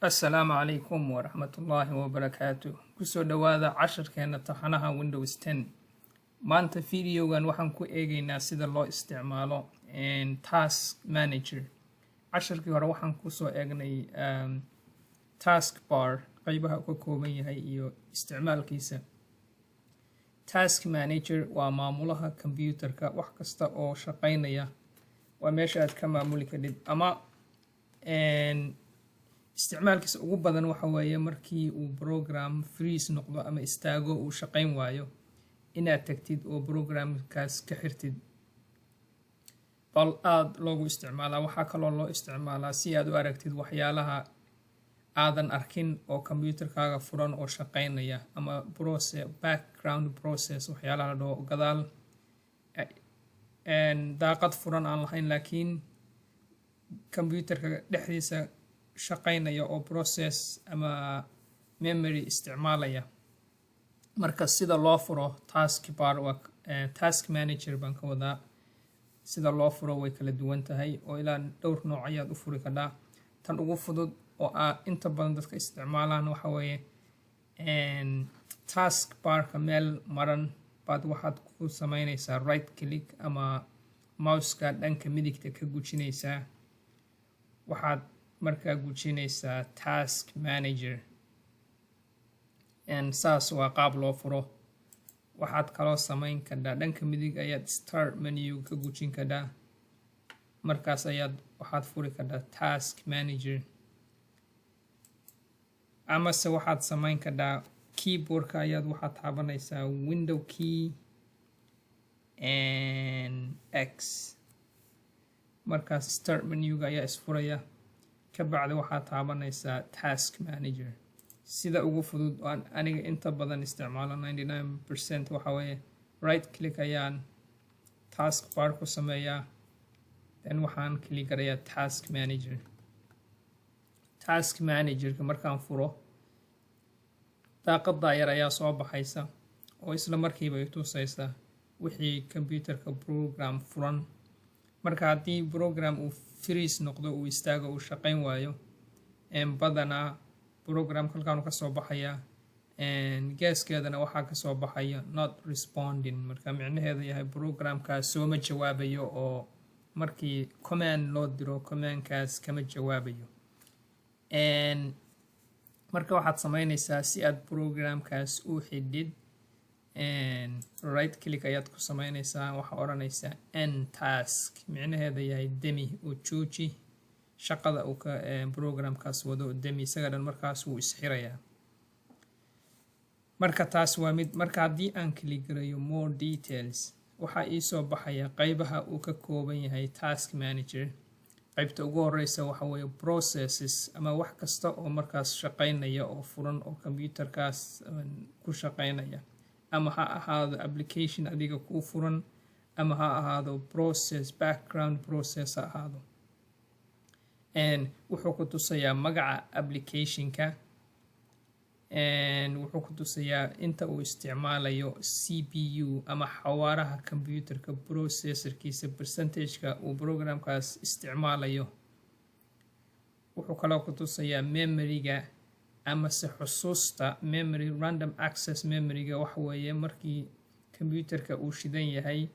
Assalaamu calaykum waraxmatullaahi wabarakaatu. Kusoo dhawaada casharkeena taxanaha Windows 10. Maanta videogan waxaan ku eegaynaa sida loo isticmaalo Task Manager. Casharkii hore waxaan kusoo eegnay taskbar qaybaha uu ka kooban yahay iyo isticmaalkiisa. Task Manager waa maamulaha computerka, wax kasta oo shaqaynaya waa meesha aad ka maamuli kadib ama isticmaalkiisa ugu badan waxa weeye markii uu program freeze noqdo ama istaago uu shaqayn waayo inaad tagtid oo programkaas ka xirtid. bal aad loogu isticmaalaa. waxaa kaloo loo isticmaalaa si aad u aragtid waxyaalaha aadan arkin oo computerkaaga furan oo shaqaynaya ama background process waxyaalaha la dhaho gadaal daaqad furan aan lahayn laakiin computerka dhexdiisa shaqaynaya oo process ama memory isticmaalaya. marka sida loo furo taskbar task manager baan ka wadaa. sida loo furo way kala duwan tahay oo ilaa dhowr nooc ayaad u furi kartaa. tan ugu fudud oo inta badan dadka isticmaalaan waxa weeye taskbarka meel maran baad waxaad ku samaynaysaa right click ama mouseka dhanka midigta ka gujinaysaa. waxaad markaa gujinaysaa task manager saas waa qaab loo furo. waxaad kaloo samayn kartaa dhanka midig ayaad start menu ka gujin kartaa, markaas waxaad furi kartaa task manager. amase waxaad samayn kartaa keyboardka ayaad waxaad taabanaysaa window key x, markaas start menuga ayaa isfuraya, kabacdi waxaad taabanaysaa task manager. sida ugu fudud oo aniga inta badan isticmaalo 99% waxa weeye right click ayaan taskbar ku sameeyaa, then waxaan click garayaa task manager. task managerka markaan furo daaqada yar ayaa soo baxaysa oo isla markiiba ay tusaysa wixii computerka program furan. marka haddii program uu freeze noqdo uu istaago uu shaqayn waayo badanaa program halkaan ka soo baxaya geeskeedana waxaa ka soo baxaya not responding. marka micnaheedu yahay programkaas sooma jawaabayo oo markii command loo diro commandkaas kama jawaabayo. marka waxaad samaynaysaa si aad programkaas u xidhid right click ayaad ku samaynaysaa, waxaa odhanaysaa end task, micnaheeda yahay demi oo jooji shaqada uu ka programkaas wado demi, isaga dhan markaas wuu isxirayaa. marka taas waa mid. marka haddii aan click garayo more details waxaa ii soo baxaya qaybaha uu ka kooban yahay task manager. qaybta ugu horeysa waxa weeye processes ama wax kasta oo markaas shaqaynaya oo furan oo computerkaas ku shaqaynaya, ama ha ahaado application adiga kuu furan ama ha ahaado process background process ha ahaado. wuxuu ku tusayaa magaca applicationka, wuxuu ku tusayaa inta uu isticmaalayo CPU ama xawaaraha computerka processorkiisa percentageka uu programkaas isticmaalayo. wuxuu kaloo ku tusayaa memoryga amase xusuusta memory, random access memoryga waxa weeye markii computerka uu shidan yahay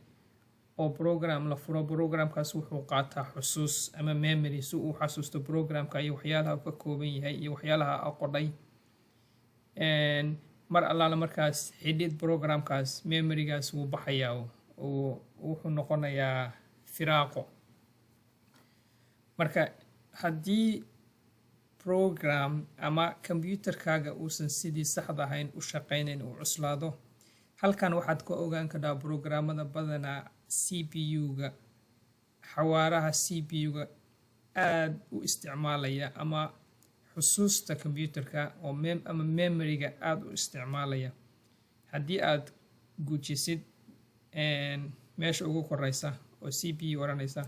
oo program la furo programkaas wuxuu qaataa xusuus ama memory si uu xasuusto programka iyo waxyaalaha uu ka kooban yahay iyo waxyaalaha aqodhay. mar allaala markaas xidhid programkaas memorygaas wuu baxayaa oo wuxuu noqonayaa firaaqo. marka haddii program ama computerkaaga uusan sidii saxda ahayn u shaqaynayn uu cuslaado, halkan waxaad ka ogaan kartaa programmada badanaa CPU-ga xawaaraha CPU-ga aad u isticmaalaya ama xusuusta computerka oo ama memoryga aad u isticmaalaya. haddii aad gujisid meesha ugu koreysa oo CPU odhanaysa,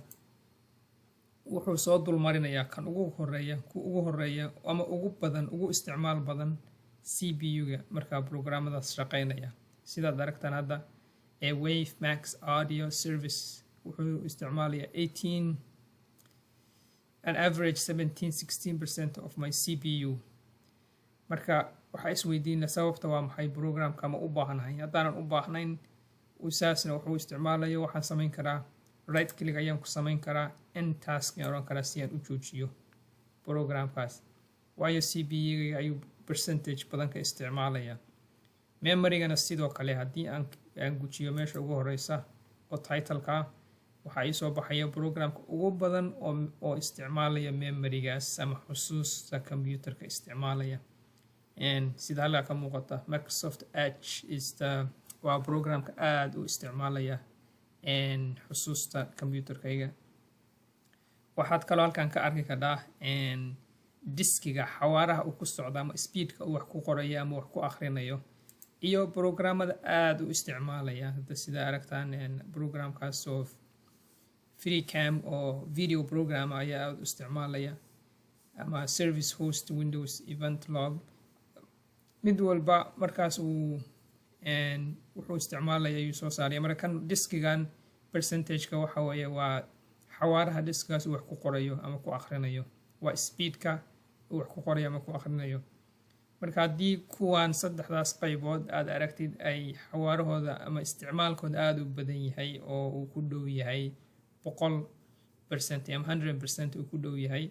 wuxuu soo dulmarinayaa kan ugu horeeya ama ugu badan ugu isticmaal badan CPU-ga markaa programmadaas shaqaynaya. sidaad aragtaan hadda wave max audio service wuxuu isticmaalayaa 18 an average 17-16% of my CPU. marka waxaa isweydiina sababta waa maxay programka ma u baahnahay. haddaanan u baahnayn usaasna wuxuu isticmaalayo, waxaan samayn karaa right click ayaan ku samayn karaa end task ayaan oran karaa si aan u joojiyo programkaas, waayo CPU ayuu percentage badan ka isticmaalaya. memorygana sidoo kale haddii aan gujiyo meesha ugu horeysa oo titleka waxaa ii soo baxaya programka ugu badan oo isticmaalaya memorygaas ama xusuusta computerka isticmaalaya. sida halkaa ka muuqata Microsoft Edge waa programka aad u isticmaalaya xusuusta computerkayga. waxaad kaloo halkan ka arki kartaa diskiga xawaaraha uu ku socdo ama speedka uu wax ku qorayo ama wax ku akhrinayo, iyo programmada aad u isticmaalaya. hadda sida aragtaan programkaas oo FreeCam oo video program ayaa aad u isticmaalaya, ama service host Windows event log. mid walba markaas wuxuu isticmaalaya ayuu soo saaraya. marka kan diskigan percentageka waxa weeye waa xawaaraha diskigaas uu wax ku qorayo ama ku akhrinayo, waa speedka uu wax ku qorayo ama ku akhrinayo. marka haddii kuwan saddexdaas qaybood aad aragtid ay xawaarahooda ama isticmaalkooda aad u badan yahay oo uu ku dhow yahay 100% ama 100% uu ku dhow yahay,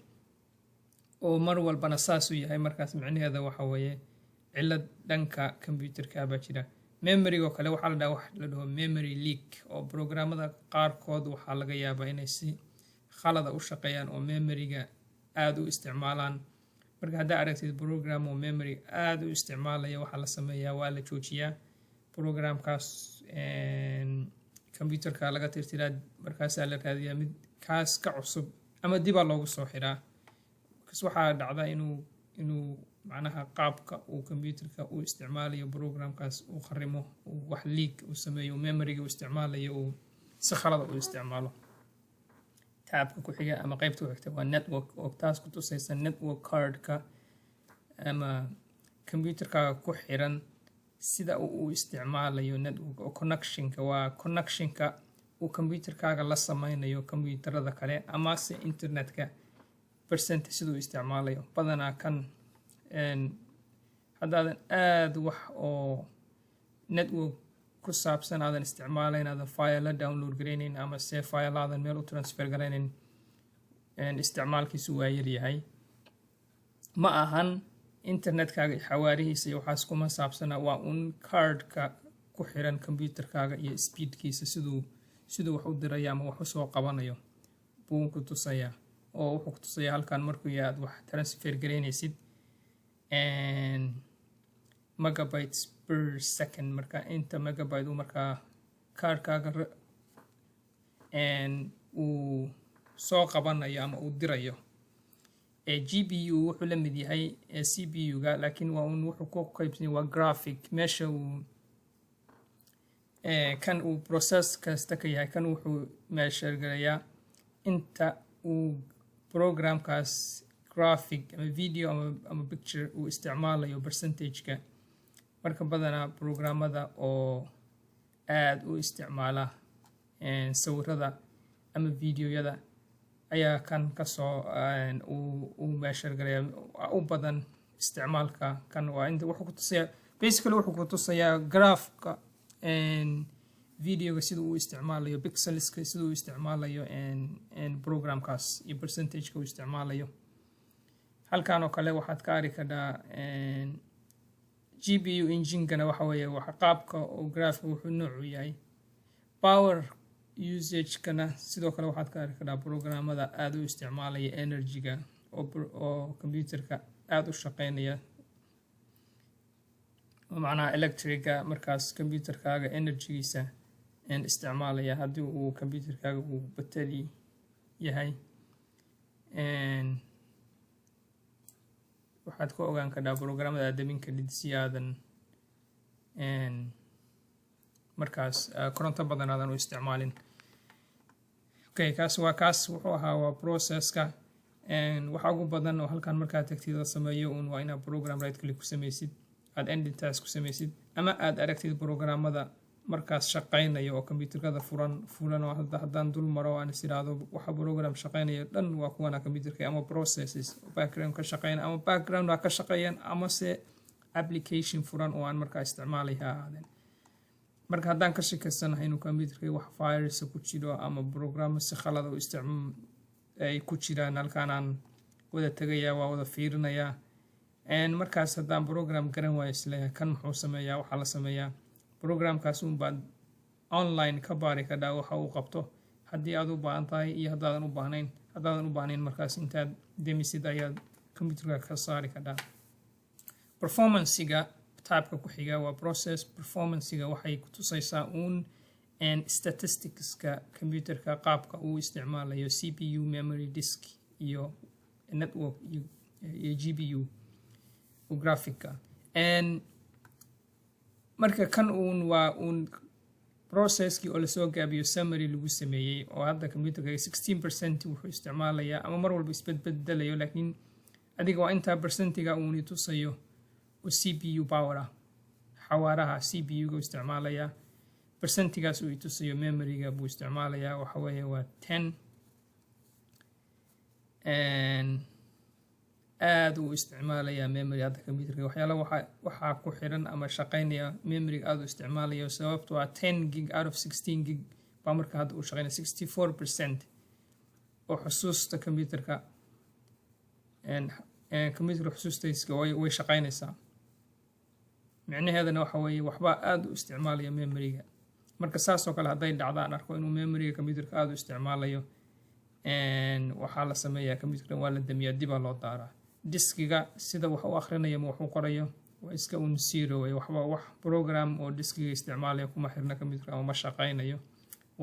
oo mar walbana saas u yahay, markaas micnaheeda waxa weeye cilad dhanka computerka baa jira. memorygo kale waxaa la dhahaa wax la dhaho memory leak, oo programmada qaarkood waxaa laga yaabaa inay si khalada u shaqeeyaan oo memoryga aad u isticmaalaan. marka haddaa aragtid program oo memory aad u isticmaalaya, waxaa la sameeyaa waa la joojiyaa programkaas, computerka laga tirtiraa, markaasaa la raadiyaa mid kaas ka cusub ama dibaa loogu soo xiraa. kas waxaa dhacda inuu macnaha qaabka uu computerka u isticmaalayo programkaas uu kharimo, uu wax leak uu sameeyo, memoryga uu isticmaalayo uu si khalada u isticmaalo. taabka ku xiga ama qaybta ku xigta waa network, oo taas ku tusaysa network cardka ama computerka ku xiran sida uu isticmaalayo network. oo connectionka waa connectionka uu computerkaaga la sameynayo computerada kale ama se internetka percent siduu isticmaalayo. badanaa kan haddaadan aad wax oo network ku saabsan aadan isticmaalayn, aadan file download garaynayn ama se file aadan meel u transfer garaynayn, isticmaalkiisu waa yaryahay. ma ahan internetkaaga xawaarihiisa iyo waxaas kuma saabsana, waa un cardka ku xiran computerkaaga iyo speedkiisa siduu wax u diraya ama wax u soo qabanayo buu ku tusaya. oo wuxuu ku tusaya halkan markuu aad wax transfer garaynaysid megabytes per second. marka inta megabyte uu markaa cardkaaga uu soo qabanayo ama uu dirayo. GPU wuxuu la mid yahay CPU-ga, laakiin waa un wuxuu ku qaybsan waa graphic. meesha uu kan uu process kasta ka yahay, kan wuxuu measure garayaa inta uu programkaas graphic ama video ama picture uu isticmaalayo percentageka. marka badanaa programmada oo aad u isticmaala sawirada ama videoyada ayaa kan kasoo uu measure garaya u badan isticmaalka. kan waa inta wuxuu ku tusaya basically wuxuu ku tusayaa graafka videoga sida uu isticmaalayo, pixelska sida uu isticmaalayo programkaas iyo percentageka uu isticmaalayo. halkan oo kale waxaad ka arki kartaa GPU engine-kana waxa weeye waxa qaabka oo graafka wuxuu noocu yahay. power usage-kana sidoo kale waxaad ka arki kartaa programmada aad u isticmaalaya energy-ga oo computerka aad u shaqeynaya, macnaha electric-ga. markaas computerkaaga energy-giisa isticmaalaya haddii uu computerkaaga uu battery yahay. waxaad ku ogaan kartaa programmada aad damin kadib si aadan markaas koronto badan aadan u isticmaalin. kaas wuxuu ahaa waa processka. waxa ugu badan oo halkan markaad tagtid la sameeyo waa inaad program right click ku samaysid, aad end task ku samaysid, ama aad aragtid programmada markaas shaqaynayo oo computerkada fulan oo haddaan dul maro aan is iraahdo waxa program shaqaynayo dhan waa kuwana computerka ama processes background ka shaqeynaya ama background ka shaqeeyaan ama se application furan oo aan markaa isticmaalay ha ahaadeen. marka haddaan ka shakaysanahay inuu computerka wax virus ku jiro ama program si khalad u ay ku jiraan, halkaan aan wada tagayaa waa wada fiirinayaa markaas haddaan program garan waayo isleeyahay kan muxuu sameeyaa, waxaa la sameeyaa programkaas unbaad online ka baari kadhaa waxa uu qabto haddii aad u baahan tahay iyo haddaadan u baahnayn markaas intaad demisid ayaad computerka ka saari kadhaa. Performancega taabka ku xiga waa process. Performancega waxay ku tusaysaa statisticska computerka qaabka uu isticmaalayo CPU, memory disk iyo network iyo GPU graphica. marka kan waa processkii oo lasoo gaabiyo summary lagu sameeyey oo hadda computerka 16% wuxuu isticmaalayaa ama mar walba isbedbedelayo, laakiin adiga waa intaa percentiga uuni tusayo oo CPU power ah, xawaaraha CPU-ga isticmaalayaa. percentigaas uu tusayo memory-ga buu isticmaalayaa, waxa weeye waa 10 aad uu isticmaalayaa memory hadda computerka. waxyaala waxaa ku xiran ama shaqaynaya memory-ga aad u isticmaalayo sababtoo ah 10 gig out of 16 gig baa marka hadda uu shaqaynaya 64% oo xusuusta computerka computerka xusuustayska way shaqaynaysaa. micnaheedana waxa weeye waxbaa aad u isticmaalaya memory-ga. marka saas oo kale hadday dhacdaan arko inuu memory-ga computerka aad u isticmaalayo waxaa la sameeyaa computerka waa la damiyaa, dibaa loo daaraa. diskiga sida wax u akhrinayo ma wax u qorayo waa iska zero way, waxba wax program oo diskiga isticmaalaya kuma xirna computerka ama ma shaqaynayo.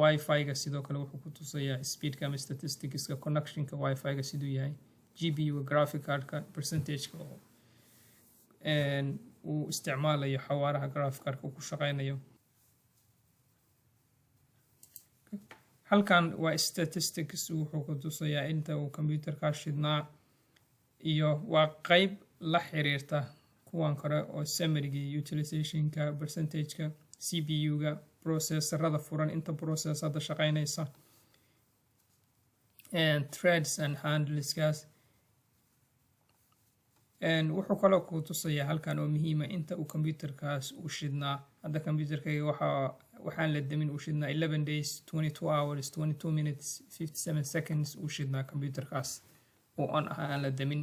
Wi-Fi-ga sidoo kale wuxuu ku tusayaa speedka ama statisticska connectionka Wi-Fi-ga siduu yahay. GPU-ga graphic card-ka percentage-ka oo uu isticmaalayo xawaaraha graphic card-ka ku shaqaynayo. halkan waa statistics wuxuu ku tusayaa inta uu computerka shidnaa iyo waa qayb la xiriirta kuwan kore oo summary-ga utilizationka, percentage-ka, CPU-ga, processorada furan, inta processada shaqaynaysa, threads and handleskaas. wuxuu kaloo ku tusayaa halkan oo muhiima inta uu computerkaas u shidnaa. hadda computerkayga waxaan la damin uu shidnaa 11 days 22 hours 22 minutes 57 seconds uu shidnaa computerkaas oo aan la damin.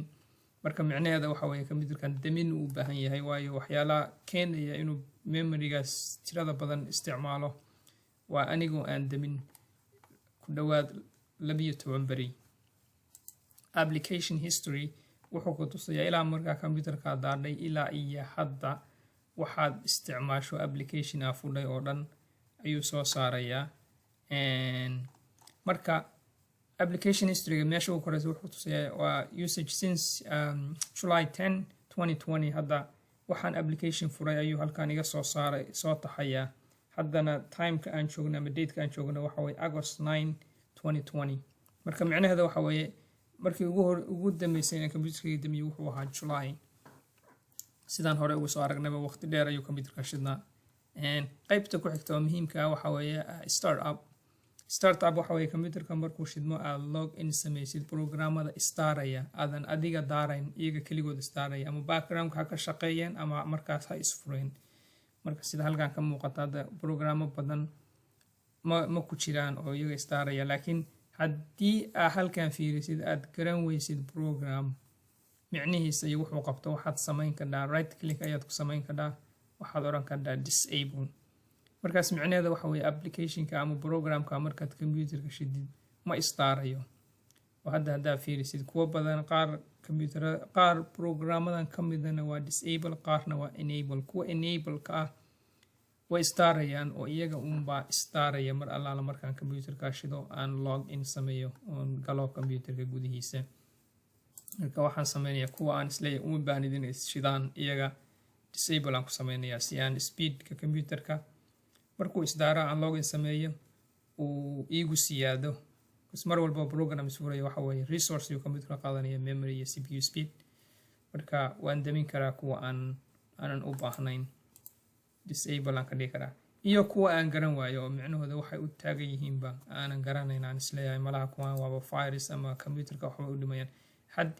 marka micnaheeda waxa weeye computerkan damin uu u baahan yahay, waayo waxyaalaha keenaya inuu memory-gaas tirada badan isticmaalo waa anigoo aan damin ku dhowaad 12 beri. Application history wuxuu ku tusayaa ilaa markaa computerka daadhay ilaa iyo hadda waxaad isticmaasho application aa fudhay oo dhan ayuu soo saarayaa. marka application history-ga meesha ugu koreysa wuxuu tusayaa waa usage since July 10 2020. hadda waxaan application furay ayuu halkan iga soo taxayaa. haddana timeka aan joogno ama dateka aan joogno waxa weeye August 9 2020. marka micnaheeda waxa weeye markii ugu dambeysay in computerka damiyo wuxuu ahaa July. sidaan hore ugu soo aragnayba waqti dheer ayuu computerka shidnaa. qaybta ku xigta oo muhiimka ah waxa weeye startup waxa weeye computerka markuu shidmo aad log in samaysid programmada staraya aadan adiga daarayn, iyaga keligood staraya ama background ha ka shaqeeyeen ama markaas ha isfureen. marka sida halkan ka muuqata hadda programmo badan ma ku jiraan oo iyaga staraya, laakiin haddii aad halkan fiirisid aad garan weysid program micnihiisa iyo wuxuu qabto, waxaad samayn kadhaa right click ayaad ku samayn kadhaa, waxaad oran kadhaa disable. markaas micnaheeda waxa weeye applicationka ama programka markaad computerka shidid ma istaarayo. oo haddaa fiirisid kuwa badan qaar programmadan ka midana waa disable, qaarna waa enable. kuwa enable-ka ah way istaarayaan oo iyaga unbaa istaaraya mar allaala markaan computerka shido aan log in sameeyo oon galo computerka gudihiisa. marka waxaan sameynayaa kuwa aan isleeyahay uma baahnid inay shidaan iyaga disable aan ku sameynayaa si aan speedka computerka markuu isdaara aan login sameeyo uu iigu siyaado. mar walba program isfuraya waxa weeye resource uu computerka qaadanaya, memory iyo CPU speed. marka waan damin karaa kuwa aanan u baahnayn, disable aan ka dhigi karaa. iyo kuwa aan garan waayo oo micnahooda waxay u taagan yihiinba aanan garanayn aan isleeyahay malaha kuwaan waaba virus ama computerka waxba u dhimayaan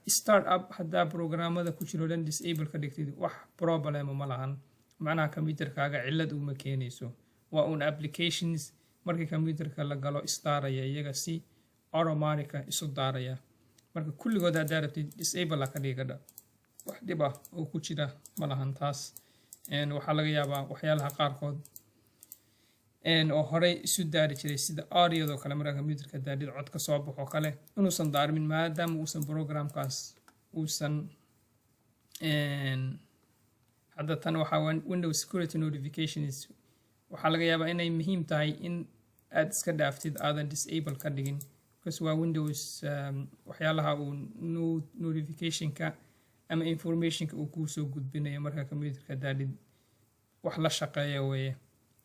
start up haddaa programmada ku jiro dhan disable ka dhigtid wax problema ma lahan macnaha computerkaaga cillad uma keenayso waa un applications markii computerka la galo isdaaraya iyaga si automatica isu daaraya marka kulligood haddaa rabtid disable ka dhigada wax dhib ah oo ku jira ma lahan taas waxaa laga yaabaa waxyaalaha qaarkood oo horey isu daari jiray sida audiodo kale markaa computerka daadid cod ka soo baxo kale inuusan daarmin maadaama uusan programkaas uusan hadda tan waxaa windows security notifications waxaa laga yaabaa inay muhiim tahay in aad iska dhaaftid aadan disable ka dhigin because waa windows waxyaalaha uu notificationka ama informationka uu kuu soo gudbinayo markaa computerka daadid wax la shaqeeya weeye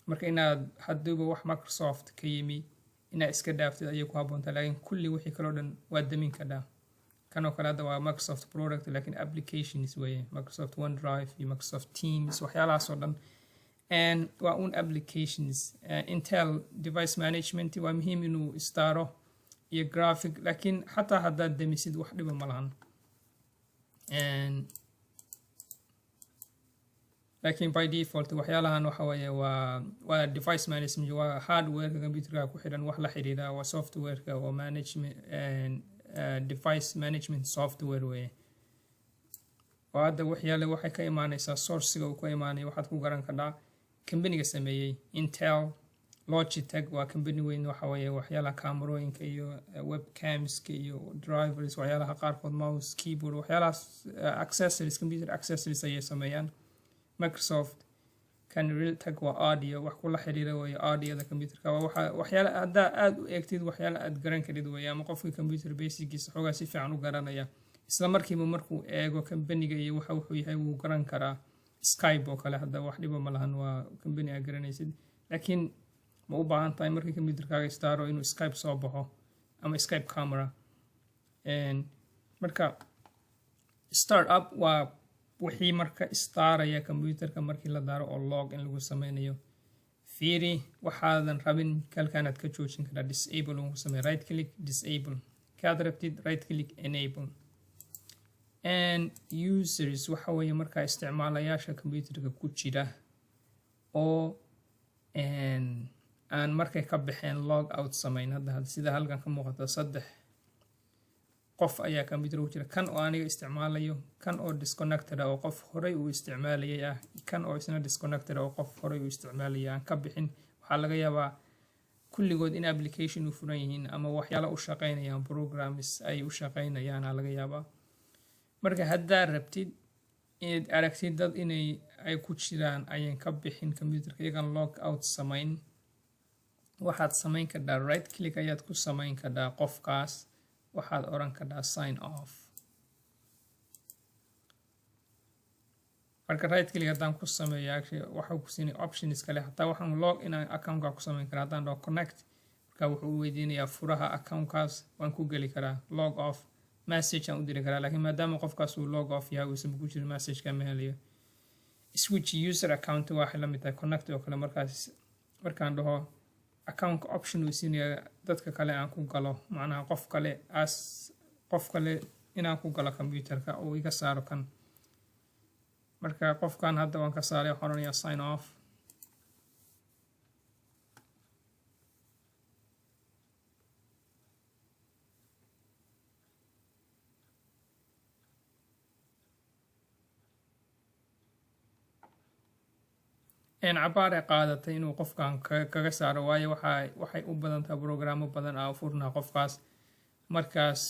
marka inaad hadduuba wax Microsoft ka yimi inaad iska dhaaftid ayay ku habboontaa laakiin kulli wixii kaloo dhan waa damin kadhaa kanoo kale hadda waa Microsoft product laakiin applications weeye Microsoft OneDrive iyo Microsoft Teams waxyaalahaasoo dhan waa un applications Intel device management waa muhiim inuu istaaro iyo graphic laakiin xataa haddaad damisid wax dhiba ma lahan laakiin by default waxyaalahan waxa weeye waa device management waa hardwareka computerka ku xidhan wax la xiriira waa softwareka oo management device management software weeye oo hadda waxay ka imaanaysaa sourcega uu ka imaanaya waxaad ku garan kadhaa kambaniga sameeyey Intel Logitech waa kambani weyn waxa weeye waxyaalaha kaamarooyinka iyo webcamska iyo drivers waxyaalaha qaarkood mouse keyboard waxyaalahaas accessories computer accessories ayay sameeyaan Microsoft kan Realtek waa audio wax kula xiriira weeye audioda computerka waxyaala haddaa aad u eegtid waxyaala aad garan karid weeye ama qofka computer basicgiisa xoogaa si fiican u garanaya isla markiiba markuu eego kambaniga iyo waxa wuxuu yahay wuu garan karaa Skype oo kale hadda wax dhiba ma lahan waa kambani aad garanaysid laakiin ma u baahan tahay markii computerkaaga istaaro inuu Skype soo baxo ama Skype camera marka startup waa wixii marka istaaraya computerka markii la daaro oo log in lagu sameynayo fiiri waxaadan rabin kalkaanaad ka joojin karaa disable lagu sameeyo right click disable kaad rabtid right click enable users waxa weeye markaa isticmaalayaasha computerka ku jira oo aan markay ka baxeen log out sameyn hadda sida halkan ka muuqata 3 qof ayaa computer ku jira kan oo aniga isticmaalayo kan oo disconnected oo qof horey uu isticmaalayay ah kan oo isna disconnected oo qof horey uu isticmaalayay aan ka bixin waxaa laga yaabaa kulligood in application u furan yihiin ama waxyaalo u shaqeynayaan programs ay u shaqeynayaan laga yaabaa marka haddaa rabtid inaad aragtid dad inay ay ku jiraan ayaan ka bixin computerka iyagan log out sameyn waxaad sameyn kartaa right click ayaad ku sameyn kartaa qofkaas waxaad oran kartaa sign off marka right click haddaan ku sameeyo waxaa ku siinay options kale hataa waxaan log in account-ka ku sameyn karaa haddaan dhaho connect marka wuxuu weydiinayaa furaha account-kaas waan ku geli karaa log off message aan u diri karaa laakiin maadaama qofkaas uu log off yahay uusan ku jirin message-ka ma helayo switch user account waxay la mid tahay connect oo kale markaan dhaho account option uu siinaya dadka kale aan ku galo macnaha qof kale inaan ku galo computerka oo iga saaro kan marka qofkan hadda waan ka saaray waxaan oranayaa sign off cabaare qaadatay inuu qofkan kaga saaro waayo waxay u badan tahay programmo badan oo furnaa qofkaas markaas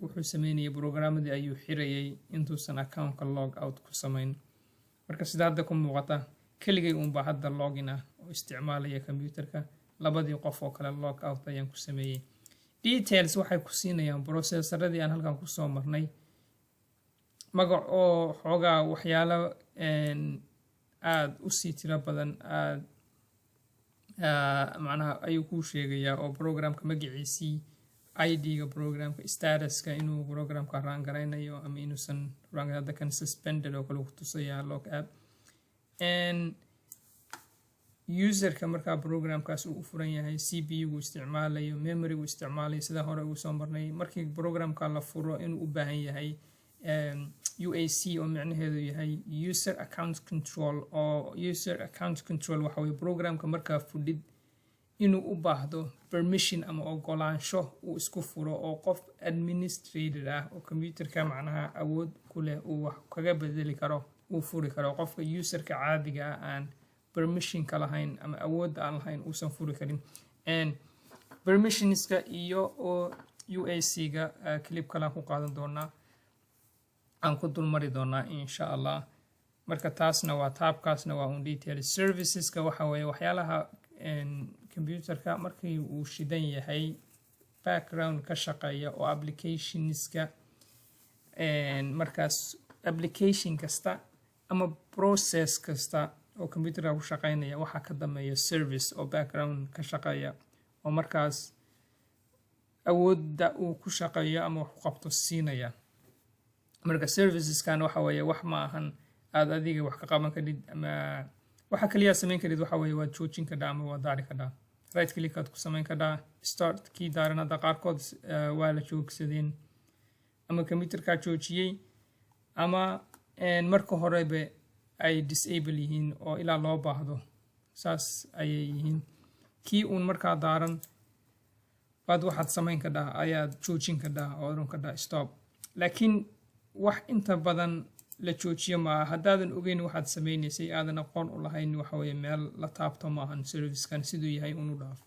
wuxuu sameynayay programmadii ayuu xirayay intuusan account-ka log out ku sameyn marka sida hadda ku muuqata keligay uunba hadda login ah oo isticmaalaya computerka labadii qof oo kale log out ayaan ku sameeyey details waxay ku siinayaan processoradii aan halkan ku soo marnay magac oo xoogaa waxyaalo aad u sii tiro badan macnaha ayuu kuu sheegayaa oo programka magaciisii ID-ga programka statuska inuu programka run garaynayo ama inuusan run hadda kan suspended oo kale ku tusayaa log app userka markaa programkaas uu furan yahay CPU isticmaalayo memory uu isticmaalayo sida hore uu soo marnay markii programka la furo inuu u baahan yahay UAC oo macnaheedu yahay user account control oo user account control waxa weeye programka markaa fudhid inuu u baahdo permission ama ogolaansho uu isku furo oo qof administrator ah oo computerka macnaha awood ku leh uu wax kaga bedeli karo uu furi karo qofka userka caadiga ah aan permission ka lahayn ama awood aan lahayn uusan furi karin permissionska iyo UAC-ga clip kale ku qaadan doonaa aan ku dulmari doonaa insha Allah marka taasna waa taabkaasna waa un detail serviceska waxa weeye waxyaalaha computerka markii uu shidan yahay background ka shaqeeya oo applicationska markaas application kasta ama process kasta oo computerka ku shaqeynaya waxa ka dambeeya service oo background ka shaqeeya oo markaas awoodda uu ku shaqeeyo ama wax qabto siinaya marka serviceskan waxa weeye wax ma ahan aad adiga wax ka qaban karid ama waxa kaliya sameyn karid waxa weeye waa joojin ka ama waa daari ka right click aad ku sameyn karaa start key daaranada qaarkood waa la joogsadeen ama computerka joojiyay ama marka horeba ay disable yihiin oo ilaa loo baahdo saas ayay yihiin kii uun markaa daaran baad waxaad sameyn karaa ayaad joojin karaa oo oran karaa stop laakiin wax inta badan la joojiyo ma haddaadan ogeyn waxaad sameynaysay aadan aqoon u lahayn waxa weeye meel la taabto maahan servicekan siduu yahay unu dhaaf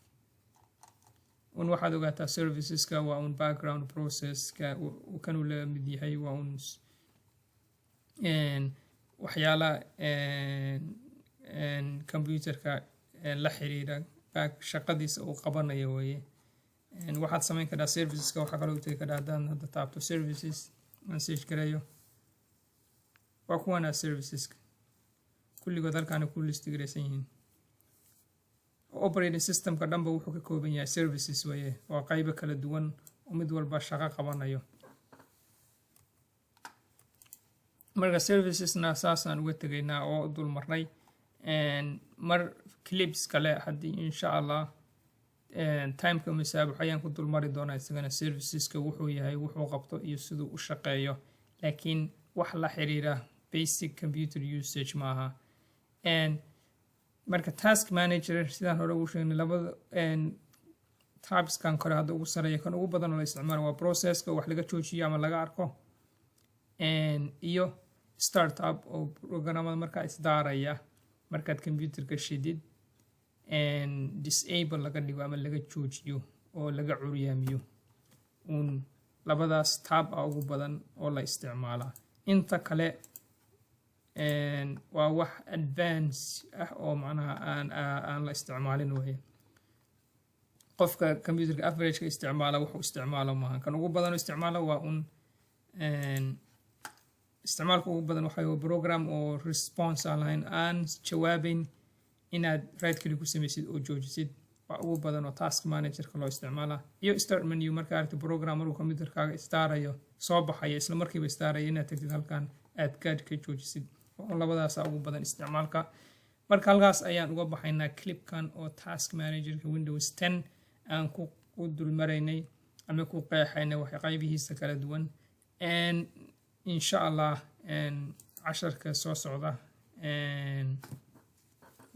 waxaad ogaataa serviceska waa un background processka kanuu la mid yahay waa un waxyaala computerka la xiriira shaqadiisa uu qabanayo weeye waxaad sameyn karaa serviceska waxaa kaloo tegi karaa haddaan hadda taabto services message gareeyo waa kuwana serviceska kulligood halkaana ku listigaraysan yihiin operating systemka dhanba wuxuu ka kooban yahay services weeye waa qaybo kala duwan oo mid walba shaqo qabanayo marka servicesna saasaan uga tegaynaa oo dul marnay mar clips kale haddii insha Allah timeka masaabuux ayaan ku dul mari doonaa isagana serviceska wuxuu yahay wuxuu qabto iyo siduu u shaqeeyo laakiin wax la xiriira basic computer usage maaha marka task manager sidaan hore ugu sheegnay labada tabskan kore hadda ugu sareeya kan ugu badan oo la isticmaalo waa processka wax laga joojiyo ama laga arko iyo startup oo programada markaa isdaaraya markaad computerka shidid disable laga dhigo ama laga joojiyo oo laga curyaamiyo labadaas tab ugu badan oo la isticmaalaa inta kale waa wax advance ah oo macnaha aan la isticmaalin weeye qofka computerka average ka isticmaala wuxuu isticmaalo maaha kan ugu badan oo isticmaalo waa isticmaalka ugu badan waxa weeye program oo response aan lahayn aan jawaabayn inaad right click ku samaysid oo joojisid waa ugu badan oo task managerka loo isticmaalaa iyo start menu marka aragto program markuu computerkaaga istaarayo soo baxaya isla markiiba istaaraya inaad tagtid halkan aad gaadh ka joojisid oo labadaasa ugu badan isticmaalka marka halkaas ayaan uga baxaynaa clipkan oo task managerka Windows 10 aan ku dulmaraynay ama ku qeexaynay wax qaybihiisa kala duwan insha Allah casharka soo socda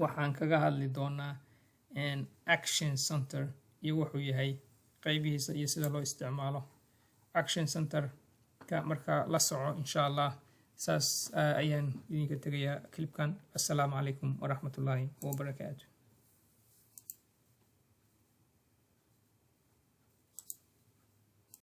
waxaan kaga hadli doonaa action center iyo wuxuu yahay qaybihiisa iyo sida loo isticmaalo action center ka marka la soco insha Allah saas ayaan idinka tagayaa clipkan. Assalaamu calaykum waraxmatullaahi wabarakaatuh.